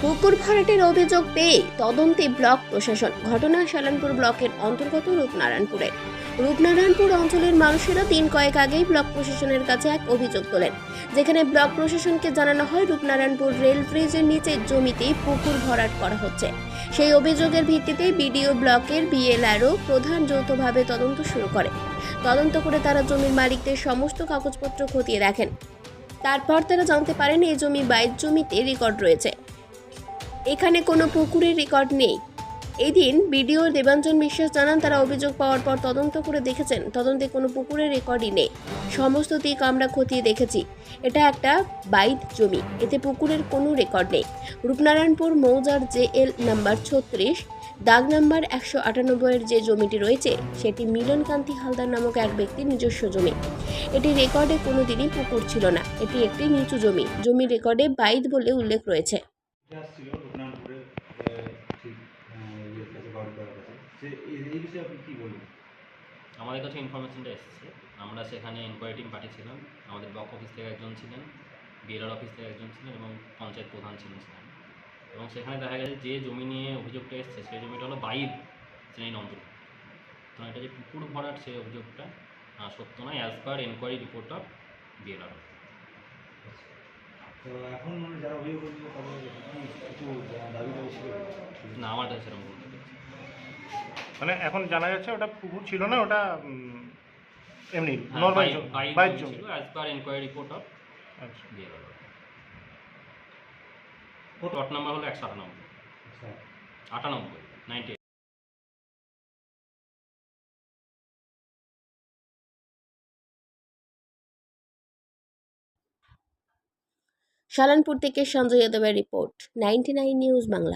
পুকুর ভরাটের অভিযোগ পেয়ে তদন্তে ব্লক প্রশাসন। ঘটনা শালানপুর ব্লকের অন্তর্গত রূপনারায়ণপুরে। রূপনারায়ণপুর অঞ্চলের মানুষেরা দিন কয়েক আগেই ব্লক প্রশাসনের কাছে এক অভিযোগ তোলেন, যেখানে ব্লক প্রশাসনকে জানানো হয় রূপনারায়ণপুর রেল ব্রিজের নিচে জমিতে পুকুর ভরাট করা হচ্ছে। সেই অভিযোগের ভিত্তিতে বিডিও ব্লকের বিএলআরও প্রধান যৌথভাবে তদন্ত শুরু করে। তদন্ত করে তারা জমির মালিকদের সমস্ত কাগজপত্র খতিয়ে দেখেন। তারপর তারা জানতে পারেন এই জমি বাইর জমিতে রেকর্ড রয়েছে, এখানে কোনো পুকুরের রেকর্ড নেই। এদিন বিডিও দেবাঞ্জন বিশ্বাস জানান, তারা অভিযোগ পাওয়ার পর তদন্ত করে দেখেছেন তদন্তে কোনো পুকুরের রেকর্ডই নেই। সমস্ত দিক আমরা খতিয়ে দেখেছি, এটা একটা বাইদ জমি, এতে পুকুরের কোনো রেকর্ড নেই। রূপনারায়ণপুর মৌজার JL নাম্বার 36 দাগ নাম্বার 198-এর যে জমিটি রয়েছে সেটি মিলনকান্তি হালদার নামক এক ব্যক্তির নিজস্ব জমি। এটি রেকর্ডে কোনো দিনই পুকুর ছিল না, এটি একটি নিচু জমি। জমির রেকর্ডে বাইদ বলে উল্লেখ রয়েছে। আসছিল রূপনারায়ণপুরে ঠিক ইয়ের কাছে বাড়িপাড়ার কাছে এই বিষয়ে আপনি কী বলবেন? আমাদের কাছে ইনফরমেশনটা এসেছে, আমরা সেখানে এনকোয়ারি টিম পাঠিয়েছিলাম। আমাদের ব্লক অফিস থেকে একজন ছিলেন, বিএলআর অফিস থেকে একজন ছিলেন এবং পঞ্চায়েত প্রধান ছিলেন সেখানে। এবং সেখানে দেখা গেছে যে জমি নিয়ে অভিযোগটা এসেছে সেই জমিটা হলো বাইর শ্রেণীর অন্তর্ভুক্ত। তো এটা যে পুকুর ভরাট সেই অভিযোগটা সত্য নয়, as per enquiry report of BLR. তো এখন মানে যারা অভিযোগ করছিল তাদের কিছু দাবি দাবি ছিল না, আমার কাছে সেরকম বলতে পেরেছি। মানে এখন জানা যাচ্ছে ওটা পুকুর ছিল না, ওটা এমনি নর্মাল বাইর জমি ছিল as per enquiry report of আচ্ছা। বিএলআর। প্লট নাম্বার হলো 198, 98 শালানপুর থেকে সঞ্জয় যাদবের রিপোর্ট, 99 নিউজ বাংলা।